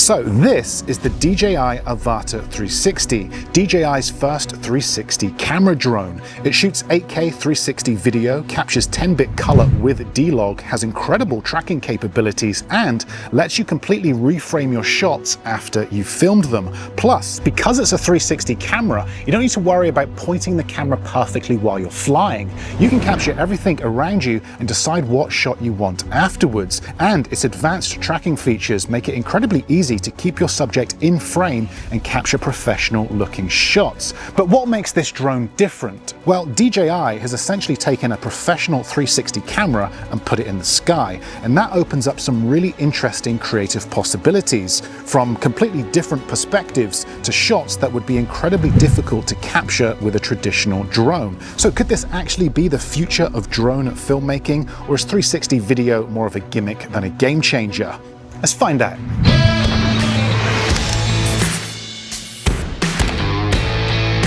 So this is the DJI Avata 360, DJI's first 360 camera drone. It shoots 8K 360 video, captures 10-bit color with D-Log, has incredible tracking capabilities, and lets you completely reframe your shots after you've filmed them. Plus, because it's a 360 camera, you don't need to worry about pointing the camera perfectly while you're flying. You can capture everything around you and decide what shot you want afterwards. And its advanced tracking features make it incredibly easy to keep your subject in frame and capture professional looking shots. But what makes this drone different? Well, DJI has essentially taken a professional 360 camera and put it in the sky, and that opens up some really interesting creative possibilities, from completely different perspectives to shots that would be incredibly difficult to capture with a traditional drone. So could this actually be the future of drone filmmaking, or is 360 video more of a gimmick than a game changer? Let's find out.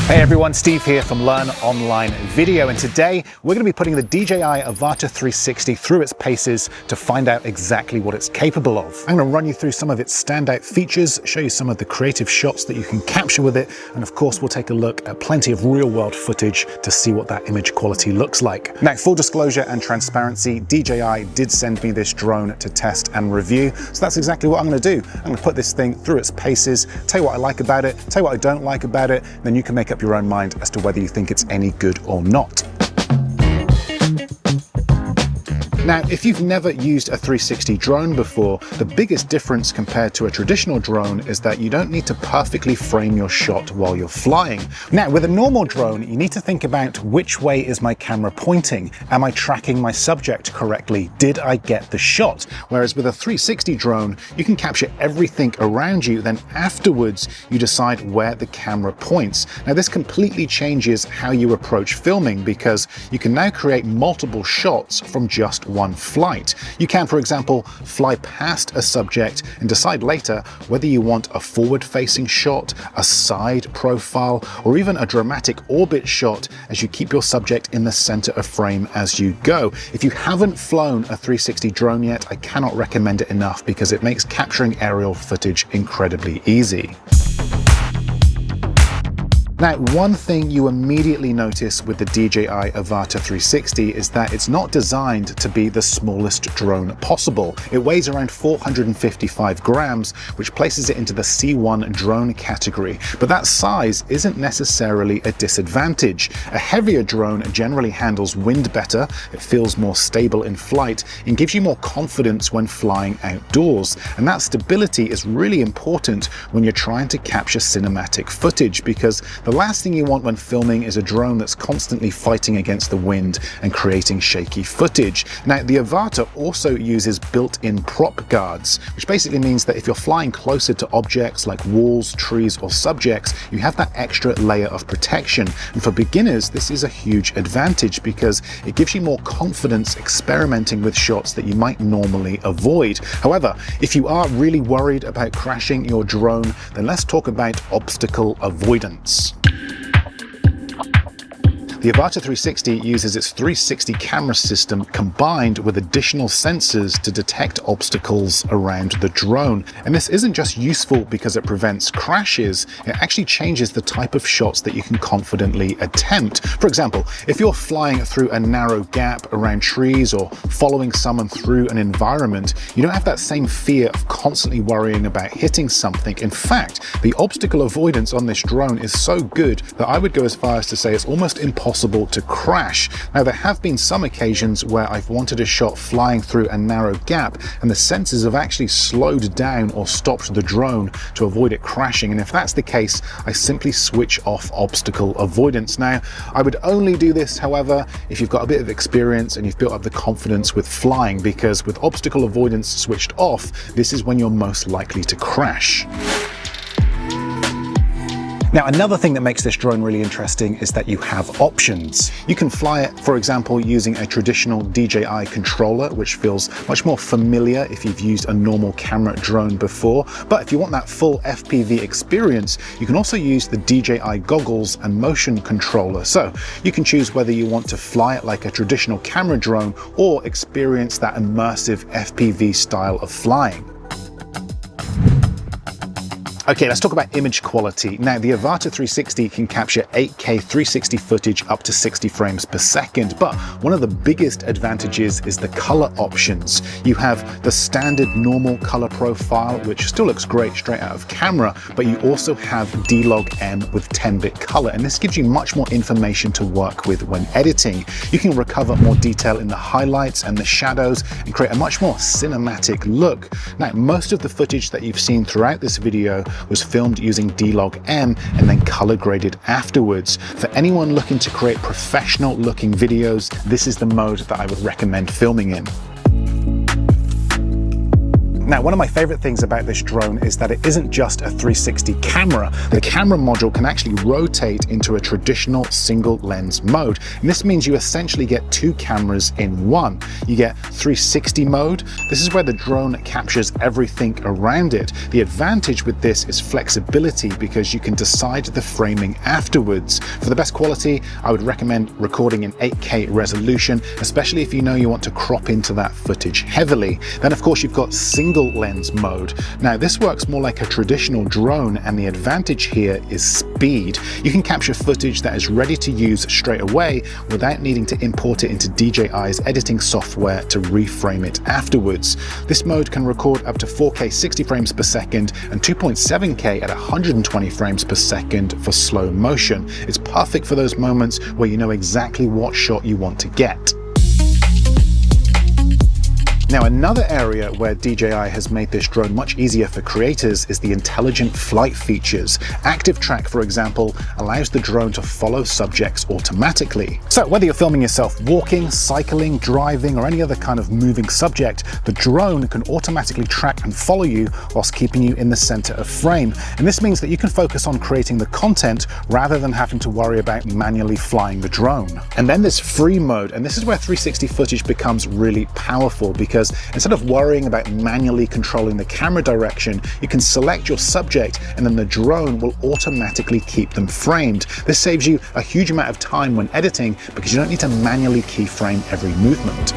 Hey everyone, Steve here from Learn Online Video, and today we're going to be putting the DJI Avata 360 through its paces to find out exactly what it's capable of. I'm going to run you through some of its standout features, show you some of the creative shots that you can capture with it, and of course we'll take a look at plenty of real-world footage to see what that image quality looks like. Now, full disclosure and transparency, DJI did send me this drone to test and review, so that's exactly what I'm going to do. I'm going to put this thing through its paces, tell you what I like about it, tell you what I don't like about it, then you can make up your own mind as to whether you think it's any good or not. Now, if you've never used a 360 drone before, the biggest difference compared to a traditional drone is that you don't need to perfectly frame your shot while you're flying. Now, with a normal drone, you need to think about which way is my camera pointing? Am I tracking my subject correctly? Did I get the shot? Whereas with a 360 drone, you can capture everything around you, then afterwards you decide where the camera points. Now, this completely changes how you approach filming, because you can now create multiple shots from just one flight. You can, for example, fly past a subject and decide later whether you want a forward-facing shot, a side profile, or even a dramatic orbit shot as you keep your subject in the center of frame as you go. If you haven't flown a 360 drone yet, I cannot recommend it enough because it makes capturing aerial footage incredibly easy. Now, one thing you immediately notice with the DJI Avata 360 is that it's not designed to be the smallest drone possible. It weighs around 455 grams, which places it into the C1 drone category. But that size isn't necessarily a disadvantage. A heavier drone generally handles wind better, it feels more stable in flight, and gives you more confidence when flying outdoors. And that stability is really important when you're trying to capture cinematic footage, because the last thing you want when filming is a drone that's constantly fighting against the wind and creating shaky footage. Now, the Avata also uses built-in prop guards, which basically means that if you're flying closer to objects like walls, trees, or subjects, you have that extra layer of protection. And for beginners, this is a huge advantage because it gives you more confidence experimenting with shots that you might normally avoid. However, if you are really worried about crashing your drone, then let's talk about obstacle avoidance. The Avata 360 uses its 360 camera system combined with additional sensors to detect obstacles around the drone. And this isn't just useful because it prevents crashes, it actually changes the type of shots that you can confidently attempt. For example, if you're flying through a narrow gap around trees or following someone through an environment, you don't have that same fear of constantly worrying about hitting something. In fact, the obstacle avoidance on this drone is so good that I would go as far as to say it's almost impossible to crash. Now, there have been some occasions where I've wanted a shot flying through a narrow gap and the sensors have actually slowed down or stopped the drone to avoid it crashing, and if that's the case, I simply switch off obstacle avoidance. Now, I would only do this, however, if you've got a bit of experience and you've built up the confidence with flying, because with obstacle avoidance switched off, this is when you're most likely to crash. Now, another thing that makes this drone really interesting is that you have options. You can fly it, for example, using a traditional DJI controller, which feels much more familiar if you've used a normal camera drone before. But if you want that full FPV experience, you can also use the DJI goggles and motion controller. So you can choose whether you want to fly it like a traditional camera drone or experience that immersive FPV style of flying. Okay, let's talk about image quality. Now, the Avata 360 can capture 8K 360 footage up to 60 frames per second, but one of the biggest advantages is the color options. You have the standard normal color profile, which still looks great straight out of camera, but you also have D-Log-M with 10-bit color, and this gives you much more information to work with when editing. You can recover more detail in the highlights and the shadows and create a much more cinematic look. Now, most of the footage that you've seen throughout this video was filmed using D-Log-M and then color graded afterwards. For anyone looking to create professional looking videos, this is the mode that I would recommend filming in. Now, one of my favorite things about this drone is that it isn't just a 360 camera. The camera module can actually rotate into a traditional single lens mode. And this means you essentially get two cameras in one. You get 360 mode. This is where the drone captures everything around it. The advantage with this is flexibility because you can decide the framing afterwards. For the best quality, I would recommend recording in 8K resolution, especially if you know you want to crop into that footage heavily. Then, of course, you've got single lens mode. Now, this works more like a traditional drone, and the advantage here is speed. You can capture footage that is ready to use straight away without needing to import it into DJI's editing software to reframe it afterwards. This mode can record up to 4K 60 frames per second and 2.7K at 120 frames per second for slow motion. It's perfect for those moments where you know exactly what shot you want to get. Now, another area where DJI has made this drone much easier for creators is the intelligent flight features. Active Track, for example, allows the drone to follow subjects automatically. So whether you're filming yourself walking, cycling, driving, or any other kind of moving subject, the drone can automatically track and follow you whilst keeping you in the center of frame. And this means that you can focus on creating the content rather than having to worry about manually flying the drone. And then there's free mode, and this is where 360 footage becomes really powerful because instead of worrying about manually controlling the camera direction, you can select your subject and then the drone will automatically keep them framed. This saves you a huge amount of time when editing because you don't need to manually keyframe every movement.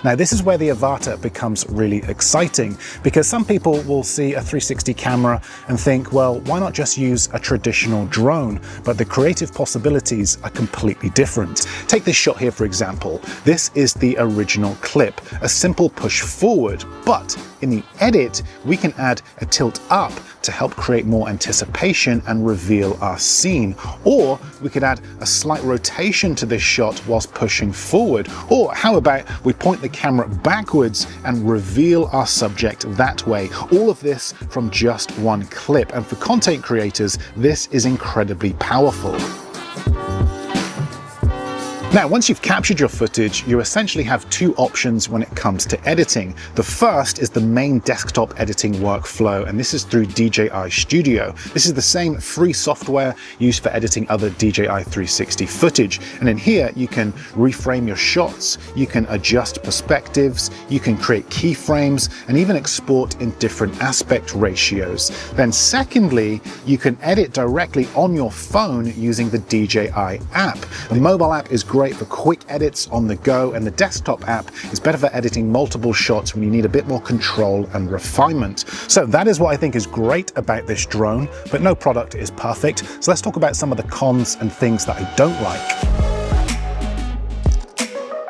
Now, this is where the Avata becomes really exciting because some people will see a 360 camera and think, well, why not just use a traditional drone? But the creative possibilities are completely different. Take this shot here, for example. This is the original clip, a simple push forward, but in the edit, we can add a tilt up to help create more anticipation and reveal our scene. Or we could add a slight rotation to this shot whilst pushing forward. Or how about we point the camera backwards and reveal our subject that way. All of this from just one clip. And for content creators, this is incredibly powerful. Now, once you've captured your footage, you essentially have two options when it comes to editing. The first is the main desktop editing workflow, and this is through DJI Studio. This is the same free software used for editing other DJI 360 footage. And in here, you can reframe your shots, you can adjust perspectives, you can create keyframes, and even export in different aspect ratios. Then secondly, you can edit directly on your phone using the DJI app. The mobile app is great for quick edits on the go, and the desktop app is better for editing multiple shots when you need a bit more control and refinement. So that is what I think is great about this drone, but no product is perfect. So let's talk about some of the cons and things that I don't like.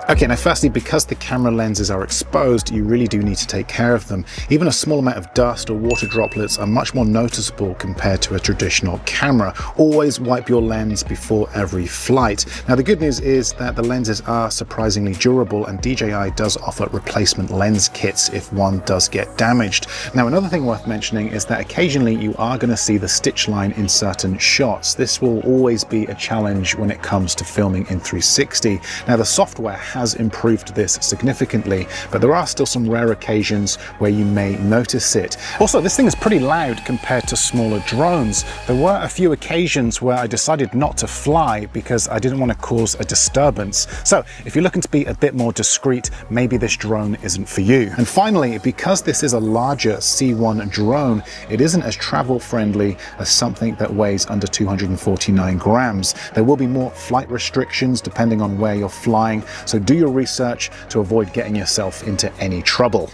Okay, now firstly, because the camera lenses are exposed, you really do need to take care of them. Even a small amount of dust or water droplets are much more noticeable compared to a traditional camera. Always wipe your lens before every flight. Now, the good news is that the lenses are surprisingly durable, and DJI does offer replacement lens kits if one does get damaged. Now, another thing worth mentioning is that occasionally you are going to see the stitch line in certain shots. This will always be a challenge when it comes to filming in 360. Now, the software has improved this significantly, but there are still some rare occasions where you may notice it. Also, this thing is pretty loud compared to smaller drones. There were a few occasions where I decided not to fly because I didn't want to cause a disturbance. So if you're looking to be a bit more discreet, maybe this drone isn't for you. And finally, because this is a larger C1 drone, it isn't as travel friendly as something that weighs under 249 grams. There will be more flight restrictions depending on where you're flying, so do your research to avoid getting yourself into any trouble.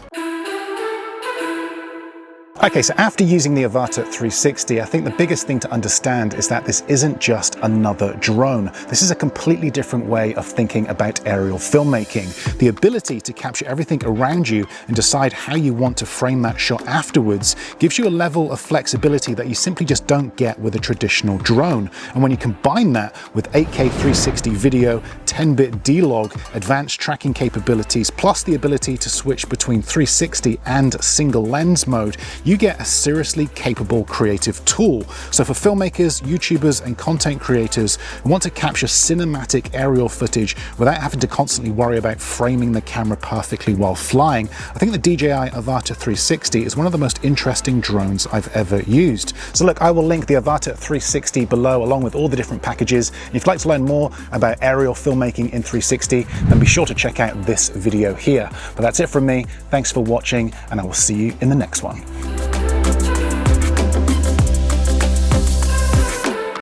Okay, so after using the Avata 360, I think the biggest thing to understand is that this isn't just another drone. This is a completely different way of thinking about aerial filmmaking. The ability to capture everything around you and decide how you want to frame that shot afterwards gives you a level of flexibility that you simply just don't get with a traditional drone. And when you combine that with 8K 360 video, 10-bit D-Log, advanced tracking capabilities, plus the ability to switch between 360 and single lens mode, you get a seriously capable creative tool. So for filmmakers, YouTubers, and content creators who want to capture cinematic aerial footage without having to constantly worry about framing the camera perfectly while flying, I think the DJI Avata 360 is one of the most interesting drones I've ever used. So look, I will link the Avata 360 below along with all the different packages. And if you'd like to learn more about aerial filmmaking in 360, then be sure to check out this video here. But that's it from me. Thanks for watching, and I will see you in the next one.